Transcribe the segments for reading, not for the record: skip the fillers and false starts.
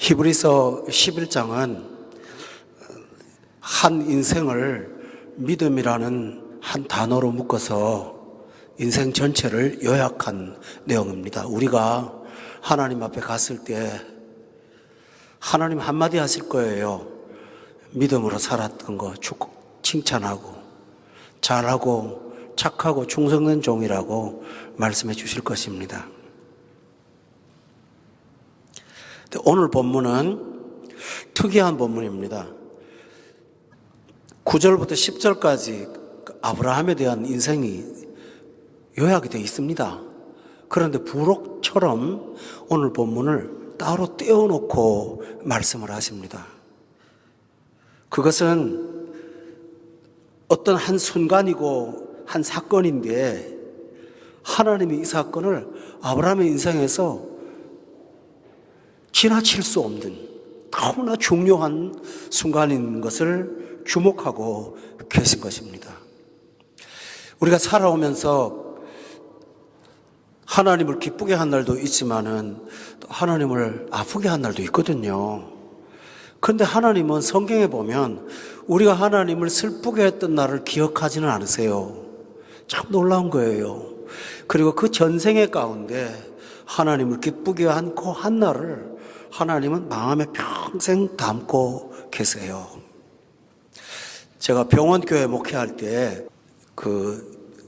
히브리서 11장은 한 인생을 믿음이라는 한 단어로 묶어서 인생 전체를 요약한 내용입니다. 우리가 하나님 앞에 갔을 때 하나님 한마디 하실 거예요. 믿음으로 살았던 거 칭찬하고 잘하고 착하고 충성된 종이라고 말씀해 주실 것입니다. 오늘 본문은 특이한 본문입니다. 9절부터 10절까지 아브라함에 대한 인생이 요약이 되어 있습니다. 그런데 부록처럼 오늘 본문을 따로 떼어놓고 말씀을 하십니다. 그것은 어떤 한 순간이고 한 사건인데 하나님이 이 사건을 아브라함의 인생에서 지나칠 수 없는 너무나 중요한 순간인 것을 주목하고 계신 것입니다. 우리가 살아오면서 하나님을 기쁘게 한 날도 있지만은 또 하나님을 아프게 한 날도 있거든요. 그런데 하나님은 성경에 보면 우리가 하나님을 슬프게 했던 날을 기억하지는 않으세요. 참 놀라운 거예요. 그리고 그 전생의 가운데 하나님을 기쁘게 한 그 한 날을 하나님은 마음에 평생 담고 계세요. 제가 병원교회 목회할 때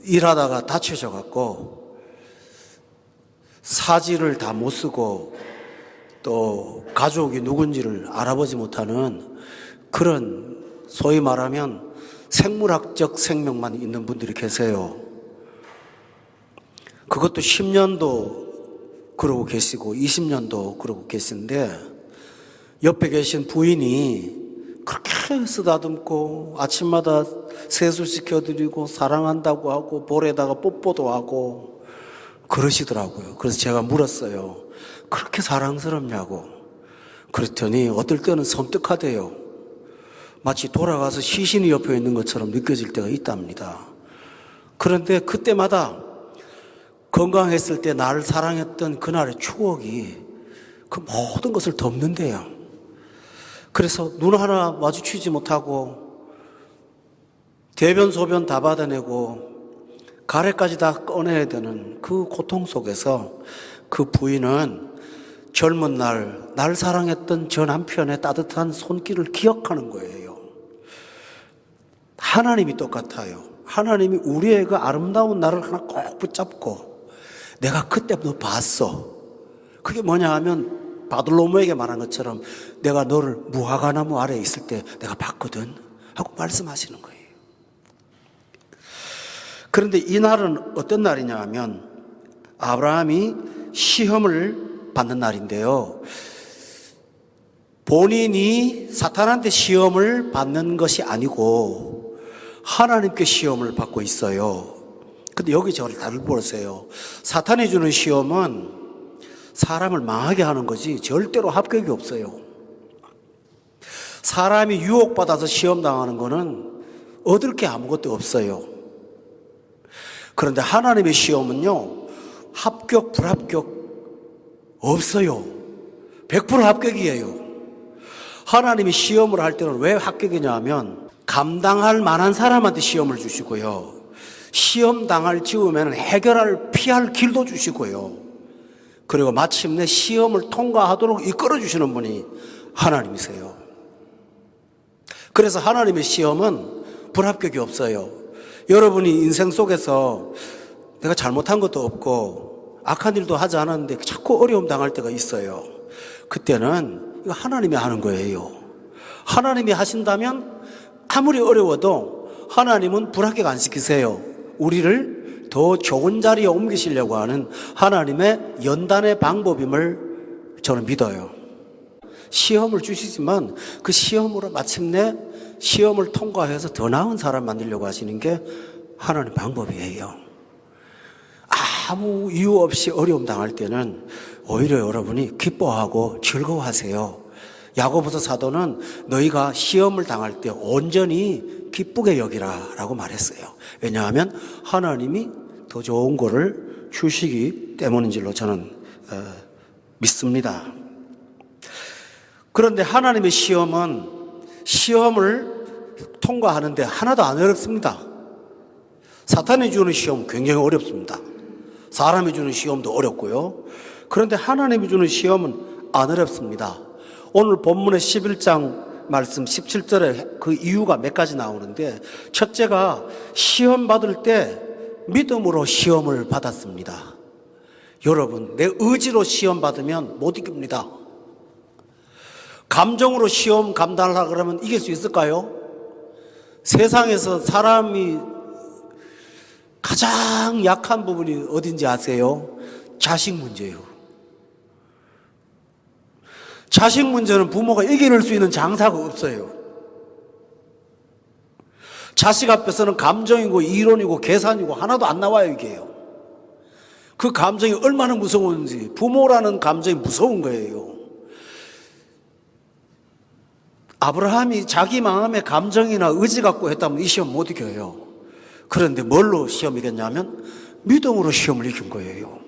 일하다가 다치셔갖고 사지를 다 못 쓰고 또 가족이 누군지를 알아보지 못하는 그런 소위 말하면 생물학적 생명만 있는 분들이 계세요. 그것도 10년도 그러고 계시고 20년도 그러고 계신데 옆에 계신 부인이 그렇게 쓰다듬고 아침마다 세수시켜드리고 사랑한다고 하고 볼에다가 뽀뽀도 하고 그러시더라고요. 그래서 제가 물었어요. 그렇게 사랑스럽냐고. 그랬더니 어떨 때는 섬뜩하대요. 마치 돌아가서 시신이 옆에 있는 것처럼 느껴질 때가 있답니다. 그런데 그때마다 건강했을 때 나를 사랑했던 그날의 추억이 그 모든 것을 덮는데요. 그래서 눈 하나 마주치지 못하고 대변 소변 다 받아내고 가래까지 다 꺼내야 되는 그 고통 속에서 그 부인은 젊은 날 사랑했던 저 남편의 따뜻한 손길을 기억하는 거예요. 하나님이 똑같아요. 하나님이 우리의 그 아름다운 날을 하나 꼭 붙잡고 내가 그때 너 봤어. 그게 뭐냐 하면 바들로모에게 말한 것처럼 내가 너를 무화과나무 아래에 있을 때 내가 봤거든 하고 말씀하시는 거예요. 그런데 이 날은 어떤 날이냐 하면 아브라함이 시험을 받는 날인데요. 본인이 사탄한테 시험을 받는 것이 아니고 하나님께 시험을 받고 있어요. 근데 여기 저를 다들 보세요. 사탄이 주는 시험은 사람을 망하게 하는 거지 절대로 합격이 없어요. 사람이 유혹받아서 시험 당하는 거는 얻을 게 아무것도 없어요. 그런데 하나님의 시험은요, 합격, 불합격 없어요. 100% 합격이에요. 하나님이 시험을 할 때는 왜 합격이냐 하면 감당할 만한 사람한테 시험을 주시고요. 시험 당할 즈음에는 피할 길도 주시고요. 그리고 마침내 시험을 통과하도록 이끌어 주시는 분이 하나님이세요. 그래서 하나님의 시험은 불합격이 없어요. 여러분이 인생 속에서 내가 잘못한 것도 없고 악한 일도 하지 않았는데 자꾸 어려움 당할 때가 있어요. 그때는 이거 하나님이 하는 거예요. 하나님이 하신다면 아무리 어려워도 하나님은 불합격 안 시키세요. 우리를 더 좋은 자리에 옮기시려고 하는 하나님의 연단의 방법임을 저는 믿어요. 시험을 주시지만 그 시험으로 마침내 시험을 통과해서 더 나은 사람 만들려고 하시는 게 하나님 방법이에요. 아무 이유 없이 어려움 당할 때는 오히려 여러분이 기뻐하고 즐거워하세요. 야고보서 사도는 너희가 시험을 당할 때 온전히 기쁘게 여기라 라고 말했어요. 왜냐하면 하나님이 더 좋은 거를 주시기 때문인 줄로 저는 믿습니다. 그런데 하나님의 시험은 시험을 통과하는데 하나도 안 어렵습니다. 사탄이 주는 시험 굉장히 어렵습니다. 사람이 주는 시험도 어렵고요. 그런데 하나님이 주는 시험은 안 어렵습니다. 오늘 본문의 11장 말씀 17절에 그 이유가 몇 가지 나오는데, 첫째가 시험 받을 때 믿음으로 시험을 받았습니다. 여러분, 내 의지로 시험 받으면 못 이깁니다. 감정으로 시험 감당하려고 그러면 이길 수 있을까요? 세상에서 사람이 가장 약한 부분이 어딘지 아세요? 자식 문제예요. 자식 문제는 부모가 이겨낼 수 있는 장사가 없어요. 자식 앞에서는 감정이고 이론이고 계산이고 하나도 안 나와요, 이게요. 그 감정이 얼마나 무서운지, 부모라는 감정이 무서운 거예요. 아브라함이 자기 마음의 감정이나 의지 갖고 했다면 이 시험 못 이겨요. 그런데 뭘로 시험 이겼냐면 믿음으로 시험을 이긴 거예요.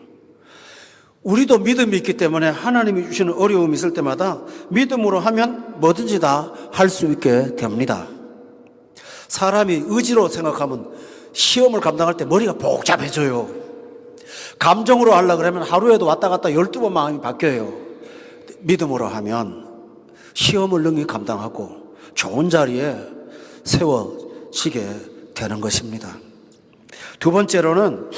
우리도 믿음이 있기 때문에 하나님이 주시는 어려움이 있을 때마다 믿음으로 하면 뭐든지 다 할 수 있게 됩니다. 사람이 의지로 생각하면 시험을 감당할 때 머리가 복잡해져요. 감정으로 하려고 그러면 하루에도 왔다 갔다 12번 마음이 바뀌어요. 믿음으로 하면 시험을 능히 감당하고 좋은 자리에 세워지게 되는 것입니다. 두 번째로는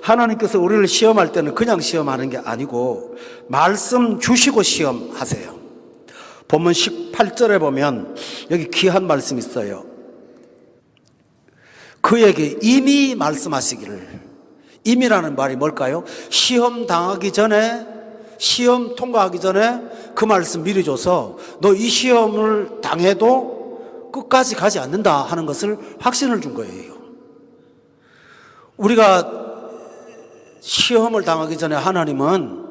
하나님께서 우리를 시험할 때는 그냥 시험하는 게 아니고 말씀 주시고 시험하세요. 본문 18절에 보면 여기 귀한 말씀이 있어요. 그에게 이미 말씀하시기를. 이미라는 말이 뭘까요? 시험 당하기 전에, 시험 통과하기 전에 그 말씀 미리 줘서 너 이 시험을 당해도 끝까지 가지 않는다 하는 것을 확신을 준 거예요. 우리가 시험을 당하기 전에 하나님은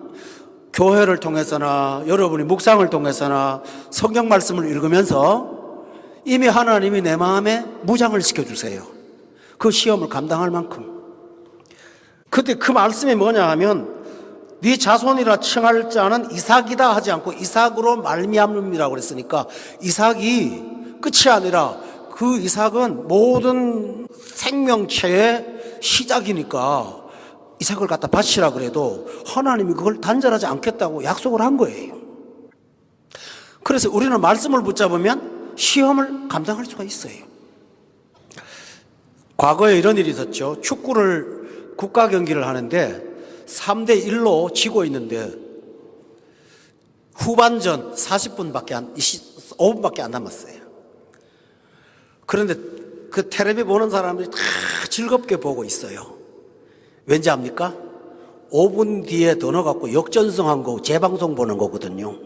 교회를 통해서나 여러분이 묵상을 통해서나 성경 말씀을 읽으면서 이미 하나님이 내 마음에 무장을 시켜주세요. 그 시험을 감당할 만큼. 그때 그 말씀이 뭐냐 하면 네 자손이라 칭할 자는 이삭이다 하지 않고 이삭으로 말미암음이라고 그랬으니까 이삭이 끝이 아니라 그 이삭은 모든 생명체의 시작이니까 이삭을 갖다 바치라 그래도 하나님이 그걸 단절하지 않겠다고 약속을 한 거예요. 그래서 우리는 말씀을 붙잡으면 시험을 감당할 수가 있어요. 과거에 이런 일이 있었죠. 축구를 국가 경기를 하는데 3대 1로 지고 있는데 후반전 5분밖에 안 남았어요. 그런데 그 텔레비 보는 사람들이 다 즐겁게 보고 있어요. 왠지 압니까? 5분 뒤에 더 넣어갖고 역전승한 거 재방송 보는 거거든요.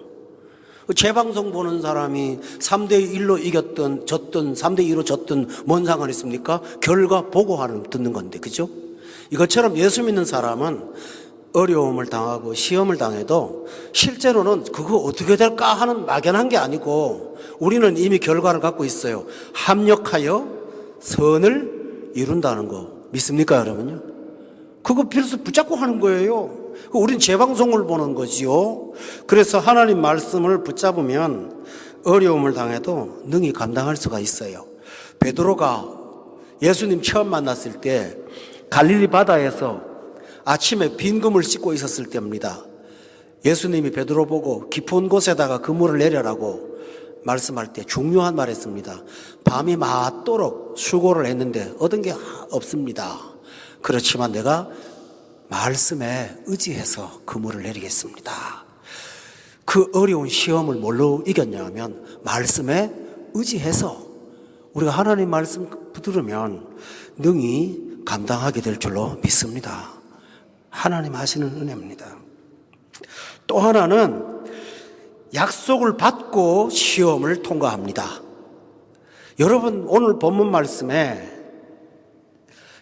재방송 보는 사람이 3대 1로 이겼든 졌든 3대 2로 졌든 뭔 상관 있습니까? 결과 보고 듣는 건데, 그죠? 이것처럼 예수 믿는 사람은 어려움을 당하고 시험을 당해도 실제로는 그거 어떻게 될까 하는 막연한 게 아니고 우리는 이미 결과를 갖고 있어요. 합력하여 선을 이룬다는 거 믿습니까, 여러분요? 그거 필수 붙잡고 하는 거예요. 우린 재방송을 보는 거지요. 그래서 하나님 말씀을 붙잡으면 어려움을 당해도 능히 감당할 수가 있어요. 베드로가 예수님 처음 만났을 때 갈릴리 바다에서 아침에 빈금을 씻고 있었을 때입니다. 예수님이 베드로 보고 깊은 곳에다가 그물을 내려라고 말씀할 때 중요한 말 했습니다. 밤이 맞도록 수고를 했는데 얻은 게 없습니다. 그렇지만 내가 말씀에 의지해서 그물을 내리겠습니다. 그 어려운 시험을 뭘로 이겼냐 하면 말씀에 의지해서 우리가 하나님 말씀 들으면 능히 감당하게 될 줄로 믿습니다. 하나님 하시는 은혜입니다. 또 하나는 약속을 받고 시험을 통과합니다. 여러분, 오늘 본문 말씀에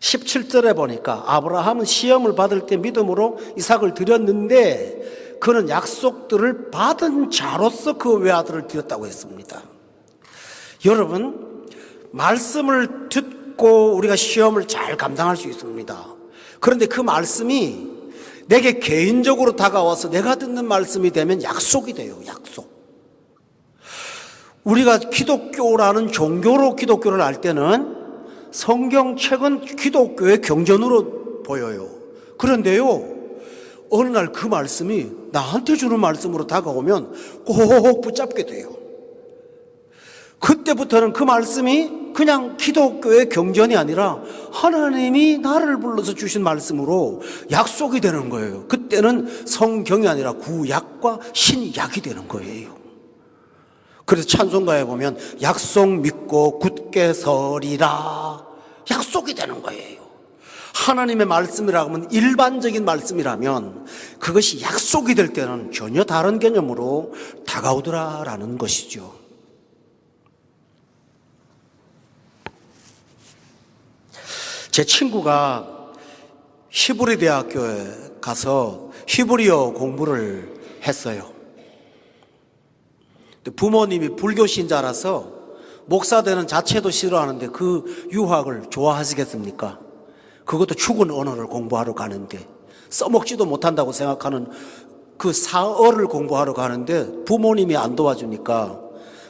17절에 보니까 아브라함은 시험을 받을 때 믿음으로 이삭을 드렸는데 그는 약속들을 받은 자로서 그 외아들을 드렸다고 했습니다. 여러분, 말씀을 듣고 우리가 시험을 잘 감당할 수 있습니다. 그런데 그 말씀이 내게 개인적으로 다가와서 내가 듣는 말씀이 되면 약속이 돼요. 약속. 우리가 기독교라는 종교로 기독교를 알 때는 성경책은 기독교의 경전으로 보여요. 그런데요, 어느 날 그 말씀이 나한테 주는 말씀으로 다가오면 꼭 붙잡게 돼요. 그때부터는 그 말씀이 그냥 기독교의 경전이 아니라 하나님이 나를 불러서 주신 말씀으로 약속이 되는 거예요. 그때는 성경이 아니라 구약과 신약이 되는 거예요. 그래서 찬송가에 보면 약속 믿고 굳게 서리라, 약속이 되는 거예요. 하나님의 말씀이라고 하면 일반적인 말씀이라면 그것이 약속이 될 때는 전혀 다른 개념으로 다가오더라라는 것이죠. 제 친구가 히브리 대학교에 가서 히브리어 공부를 했어요. 부모님이 불교 신자라서 목사 되는 자체도 싫어하는데 그 유학을 좋아하시겠습니까? 그것도 죽은 언어를 공부하러 가는데, 써먹지도 못한다고 생각하는 그 사어를 공부하러 가는데 부모님이 안 도와주니까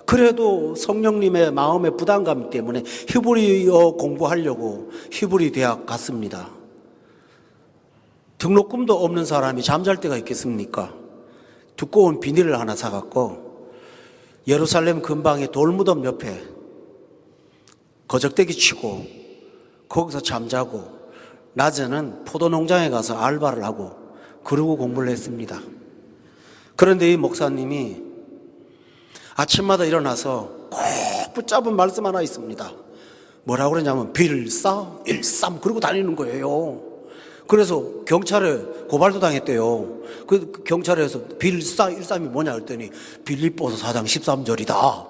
그래도 성령님의 마음의 부담감 때문에 히브리어 공부하려고 히브리 대학 갔습니다. 등록금도 없는 사람이 잠잘 때가 있겠습니까? 두꺼운 비닐을 하나 사갖고 예루살렘 근방의 돌무덤 옆에 거적대기 치고 거기서 잠자고 낮에는 포도농장에 가서 알바를 하고 그러고 공부를 했습니다. 그런데 이 목사님이 아침마다 일어나서 꼭 붙잡은 말씀 하나 있습니다. 뭐라고 그러냐면 빌사일삼 그러고 다니는 거예요. 그래서 경찰에 고발도 당했대요. 그 경찰에서 빌사일삼이 뭐냐 했더니 빌립보서 4장 13절이다.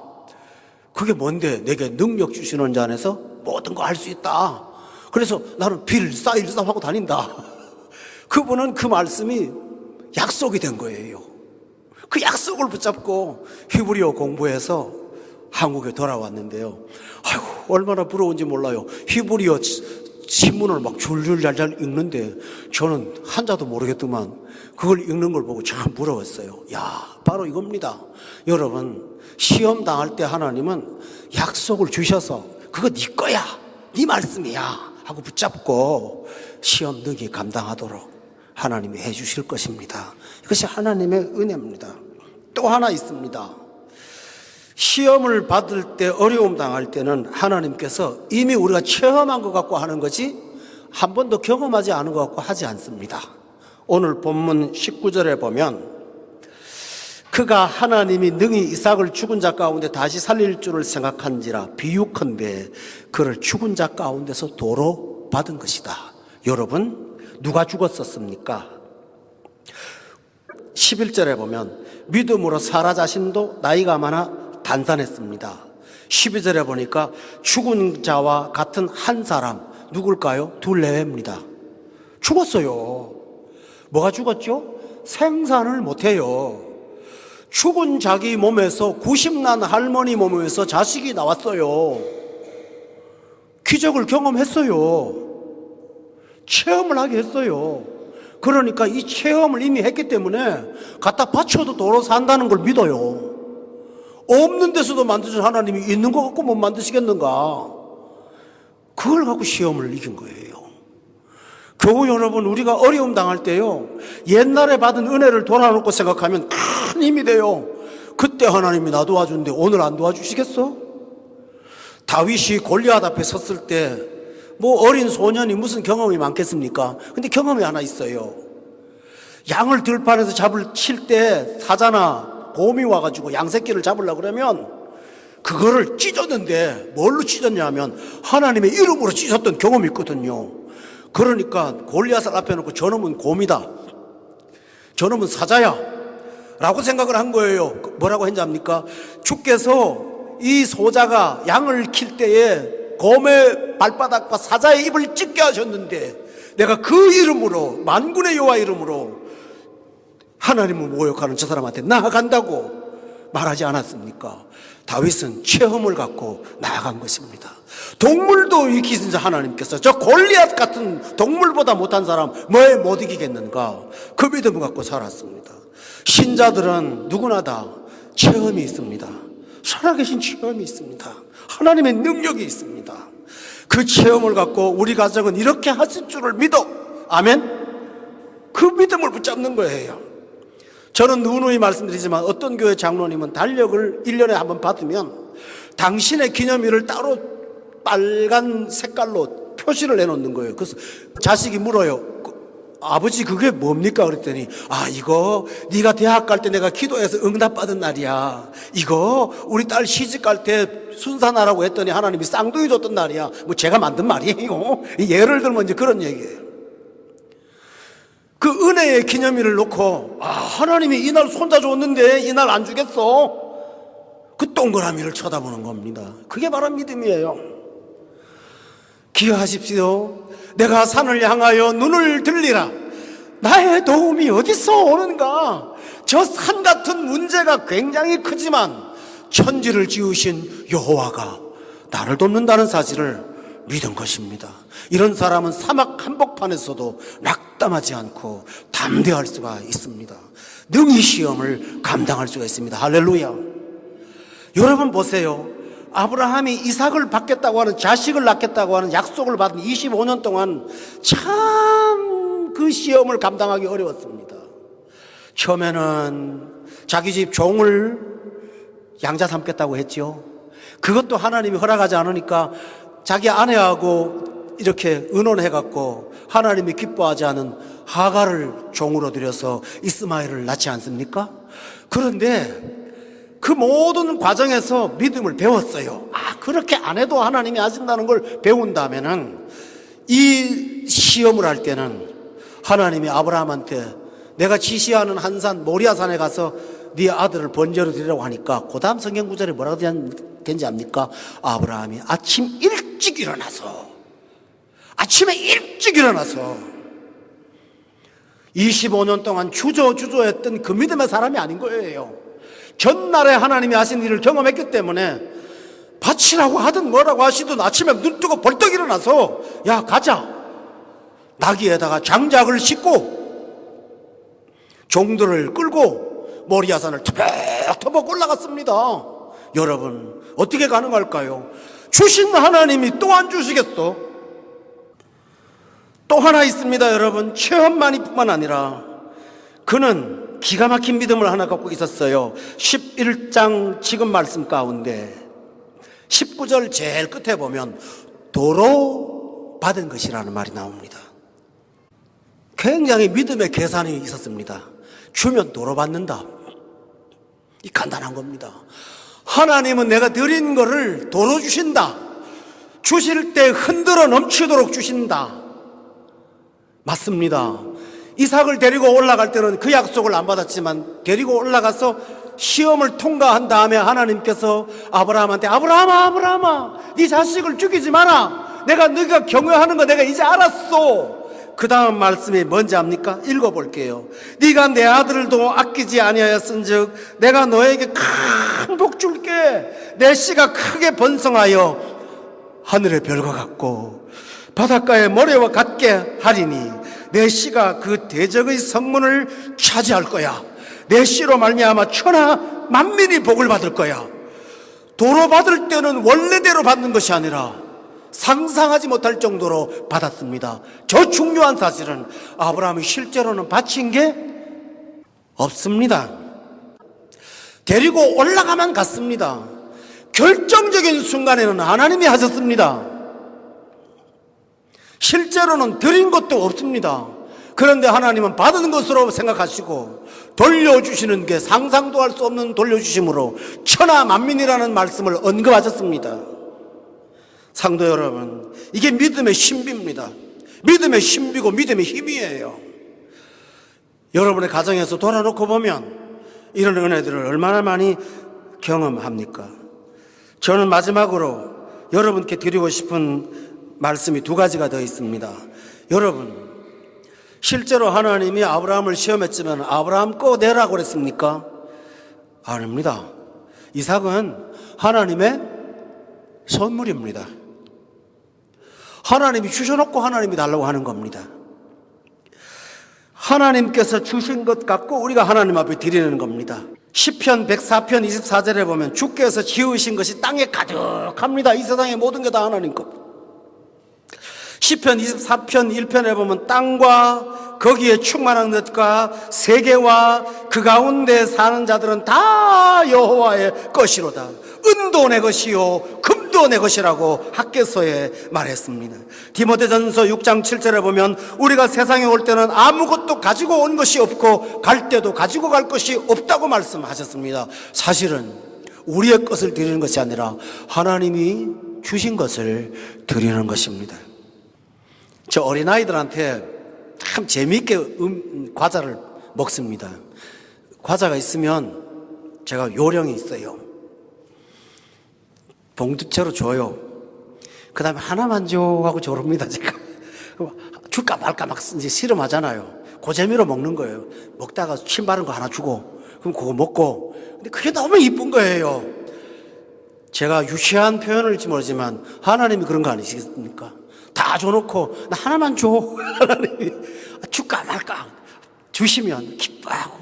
그게 뭔데? 내게 능력 주시는 자 안에서 모든 거 할 수 있다. 그래서 나는 빌사일삼 하고 다닌다. 그분은 그 말씀이 약속이 된 거예요. 그 약속을 붙잡고 히브리어 공부해서 한국에 돌아왔는데요. 아이고, 얼마나 부러운지 몰라요. 히브리어 신문을 막 줄줄 잘잘 읽는데 저는 한자도 모르겠더만 그걸 읽는 걸 보고 참 부러웠어요. 야, 바로 이겁니다. 여러분, 시험 당할 때 하나님은 약속을 주셔서 그거 네 거야, 네 말씀이야 하고 붙잡고 시험 능히 감당하도록 하나님이 해주실 것입니다. 이것이 하나님의 은혜입니다. 또 하나 있습니다. 시험을 받을 때, 어려움 당할 때는 하나님께서 이미 우리가 체험한 것 같고 하는 거지 한 번도 경험하지 않은 것 같고 하지 않습니다. 오늘 본문 19절에 보면 그가 하나님이 능히 이삭을 죽은 자 가운데 다시 살릴 줄을 생각한지라 비유컨대 그를 죽은 자 가운데서 도로 받은 것이다. 여러분, 누가 죽었었습니까? 11절에 보면 믿음으로 사라 자신도 나이가 많아 단산했습니다. 12절에 보니까 죽은 자와 같은 한 사람, 누굴까요? 둘 내외입니다. 죽었어요. 뭐가 죽었죠? 생산을 못해요. 죽은 자기 몸에서 90난 할머니 몸에서 자식이 나왔어요. 기적을 경험했어요. 체험을 하게 했어요. 그러니까 이 체험을 이미 했기 때문에 갖다 바쳐도 도로 산다는 걸 믿어요. 없는 데서도 만드신 하나님이 있는 거 갖고 못 만드시겠는가? 그걸 갖고 시험을 이긴 거예요. 교우 여러분, 우리가 어려움 당할 때요, 옛날에 받은 은혜를 돌아놓고 생각하면 큰 힘이 돼요. 그때 하나님이 나 도와주는데 오늘 안 도와주시겠어? 다윗이 골리앗 앞에 섰을 때 뭐 어린 소년이 무슨 경험이 많겠습니까? 근데 경험이 하나 있어요. 양을 들판에서 칠 때 사자나 곰이 와가지고 양 새끼를 잡으려고 그러면 그거를 찢었는데 뭘로 찢었냐면 하나님의 이름으로 찢었던 경험이 있거든요. 그러니까 골리앗을 앞에 놓고 저놈은 곰이다, 저놈은 사자야 라고 생각을 한 거예요. 뭐라고 했는지 압니까? 주께서 이 소자가 양을 킬 때에 곰의 발바닥과 사자의 입을 찢게 하셨는데 내가 그 이름으로, 만군의 여호와 이름으로 하나님을 모욕하는 저 사람한테 나아간다고 말하지 않았습니까? 다윗은 체험을 갖고 나아간 것입니다. 동물도 이기신 자 하나님께서 저 골리앗 같은 동물보다 못한 사람 뭐에 못 이기겠는가? 그 믿음을 갖고 살았습니다. 신자들은 누구나 다 체험이 있습니다. 살아계신 체험이 있습니다. 하나님의 능력이 있습니다. 그 체험을 갖고 우리 가정은 이렇게 하실 줄을 믿어. 아멘. 그 믿음을 붙잡는 거예요. 저는 누누이 말씀드리지만 어떤 교회 장로님은 달력을 1년에 한번 받으면 당신의 기념일을 따로 빨간 색깔로 표시를 해놓는 거예요. 그래서 자식이 물어요. 아버지 그게 뭡니까? 그랬더니 이거 네가 대학 갈 때 내가 기도해서 응답받은 날이야. 이거 우리 딸 시집 갈 때 순산하라고 했더니 하나님이 쌍둥이 줬던 날이야. 뭐 제가 만든 말이에요. 예를 들면 이제 그런 얘기예요. 그 은혜의 기념일을 놓고 하나님이 이날 손자 줬는데 이날 안 주겠어? 그 동그라미를 쳐다보는 겁니다. 그게 바로 믿음이에요. 기억하십시오. 내가 산을 향하여 눈을 들리라. 나의 도움이 어디서 오는가? 저 산 같은 문제가 굉장히 크지만 천지를 지으신 여호와가 나를 돕는다는 사실을 믿은 것입니다. 이런 사람은 사막 한복판에서도 낙담하지 않고 담대할 수가 있습니다. 능히 시험을 감당할 수가 있습니다. 할렐루야. 여러분 보세요. 아브라함이 이삭을 받겠다고 하는, 자식을 낳겠다고 하는 약속을 받은 25년 동안 참 그 시험을 감당하기 어려웠습니다. 처음에는 자기 집 종을 양자 삼겠다고 했죠. 그것도 하나님이 허락하지 않으니까 자기 아내하고 이렇게 의논해갖고 하나님이 기뻐하지 않은 하갈을 종으로 들여서 이스마엘을 낳지 않습니까? 그런데 그 모든 과정에서 믿음을 배웠어요. 그렇게 안 해도 하나님이 하신다는 걸 배운다면은 이 시험을 할 때는 하나님이 아브라함한테 내가 지시하는 한 산 모리아산에 가서 네 아들을 번제로 드리라고 하니까 그 다음 성경 구절에 뭐라고 된지 압니까? 아브라함이 아침에 일찍 일어나서 25년 동안 주저했던 그 믿음의 사람이 아닌 거예요. 전날에 하나님이 하신 일을 경험했기 때문에 바치라고 하든 뭐라고 하시든 아침에 눈 뜨고 벌떡 일어나서 야 가자. 나귀에다가 장작을 싣고 종들을 끌고 모리아산을 터벅터벅 올라갔습니다. 여러분 어떻게 가능할까요? 주신 하나님이 또 안 주시겠어? 또 하나 있습니다. 여러분 체험만이 뿐만 아니라 그는 기가 막힌 믿음을 하나 갖고 있었어요. 11장 지금 말씀 가운데 19절 제일 끝에 보면 도로 받은 것이라는 말이 나옵니다. 굉장히 믿음의 계산이 있었습니다. 주면 도로 받는다. 이 간단한 겁니다. 하나님은 내가 드린 거를 도로 주신다. 주실 때 흔들어 넘치도록 주신다. 맞습니다. 이삭을 데리고 올라갈 때는 그 약속을 안 받았지만 데리고 올라가서 시험을 통과한 다음에 하나님께서 아브라함한테 아브라함아 네 자식을 죽이지 마라. 네가 경외하는 거 내가 이제 알았어. 그 다음 말씀이 뭔지 압니까? 읽어볼게요. 네가 내 아들도 아끼지 아니하였은즉 내가 너에게 큰 복 줄게. 내 씨가 크게 번성하여 하늘의 별과 같고 바닷가의 모래와 같게 하리니 내 씨가 그 대적의 성문을 차지할 거야. 내 씨로 말미암아 천하 만민이 복을 받을 거야. 도로 받을 때는 원래대로 받는 것이 아니라 상상하지 못할 정도로 받았습니다. 저 중요한 사실은 아브라함이 실제로는 바친 게 없습니다. 데리고 올라가만 갔습니다. 결정적인 순간에는 하나님이 하셨습니다. 실제로는 드린 것도 없습니다. 그런데 하나님은 받은 것으로 생각하시고 돌려주시는 게 상상도 할 수 없는 돌려주심으로 천하 만민이라는 말씀을 언급하셨습니다. 상도 여러분, 이게 믿음의 신비입니다. 믿음의 신비고 믿음의 힘이에요. 여러분의 가정에서 돌아놓고 보면 이런 은혜들을 얼마나 많이 경험합니까? 저는 마지막으로 여러분께 드리고 싶은 말씀이 두 가지가 더 있습니다. 여러분, 실제로 하나님이 아브라함을 시험했지만 아브라함 꺼내라고 그랬습니까? 아닙니다. 이삭은 하나님의 선물입니다. 하나님이 주셔놓고 하나님이 달라고 하는 겁니다. 하나님께서 주신 것 갖고 우리가 하나님 앞에 드리는 겁니다. 시편 104편 24절에 보면 주께서 지으신 것이 땅에 가득합니다. 이 세상의 모든 게 다 하나님 것. 시편 24편 1편에 보면 땅과 거기에 충만한 것과 세계와 그 가운데 사는 자들은 다 여호와의 것이로다. 은도 내 것이요 금도 내 것이라고 학개서에 말했습니다. 디모데전서 6장 7절에 보면 우리가 세상에 올 때는 아무것도 가지고 온 것이 없고 갈 때도 가지고 갈 것이 없다고 말씀하셨습니다. 사실은 우리의 것을 드리는 것이 아니라 하나님이 주신 것을 드리는 것입니다. 저 어린아이들한테 참 재미있게 과자를 먹습니다. 과자가 있으면 제가 요령이 있어요. 봉투째로 줘요. 그 다음에 하나만 줘 하고 조릅니다, 제가. 줄까 말까 막 이제 씨름하잖아요. 그 재미로 먹는 거예요. 먹다가 침 바른 거 하나 주고, 그럼 그거 먹고. 근데 그게 너무 이쁜 거예요. 제가 유치한 표현을지 모르지만 하나님이 그런 거 아니시겠습니까? 다 줘놓고 나 하나만 줘. 하나님이 줄까 말까 주시면 기뻐하고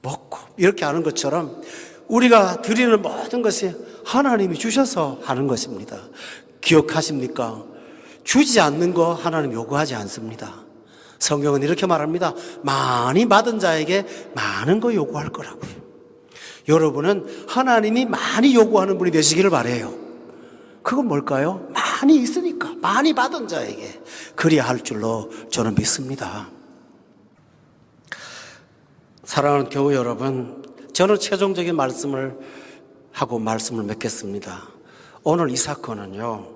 먹고 이렇게 하는 것처럼 우리가 드리는 모든 것이 하나님이 주셔서 하는 것입니다. 기억하십니까? 주지 않는 거 하나님 요구하지 않습니다. 성경은 이렇게 말합니다. 많이 받은 자에게 많은 거 요구할 거라고요. 여러분은 하나님이 많이 요구하는 분이 되시기를 바라요. 그건 뭘까요? 많이 있으니까 많이 받은 자에게 그리야 할 줄로 저는 믿습니다. 사랑하는 교우 여러분, 저는 최종적인 말씀을 하고 말씀을 맺겠습니다. 오늘 이 사건은요,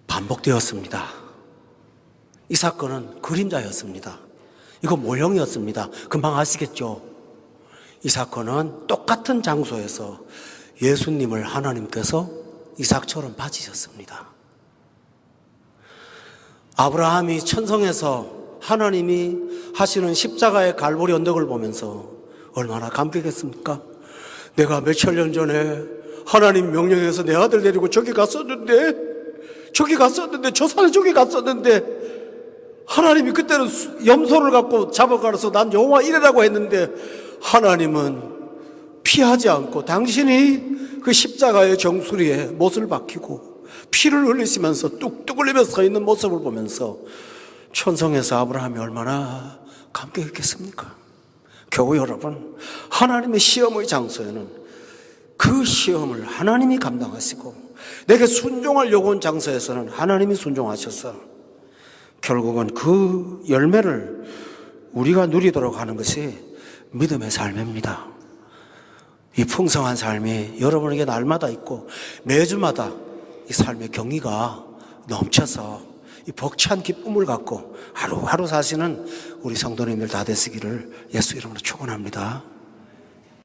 반복되었습니다. 이 사건은 그림자였습니다. 이거 모형이었습니다. 금방 아시겠죠? 이 사건은 똑같은 장소에서 예수님을 하나님께서 이삭처럼 바치셨습니다. 아브라함이 천성에서 하나님이 하시는 십자가의 갈보리 언덕을 보면서 얼마나 감격했습니까? 내가 몇천 년 전에 하나님 명령해서 내 아들 데리고 저기 갔었는데 저 산에 저기 갔었는데 하나님이 그때는 염소를 갖고 잡아가서 난 여호와 이래라고 했는데 하나님은 피하지 않고 당신이 그 십자가의 정수리에 못을 박히고 피를 흘리시면서 뚝뚝 흘리며 서 있는 모습을 보면서 천성에서 아브라함이 얼마나 감격했겠습니까? 교우 여러분, 하나님의 시험의 장소에는 그 시험을 하나님이 감당하시고 내게 순종을 요구한 장소에서는 하나님이 순종하셔서 결국은 그 열매를 우리가 누리도록 하는 것이 믿음의 삶입니다. 이 풍성한 삶이 여러분에게 날마다 있고 매주마다 이 삶의 경위가 넘쳐서 이 벅찬 기쁨을 갖고 하루하루 사시는 우리 성도님들 다 되시기를 예수 이름으로 축원합니다.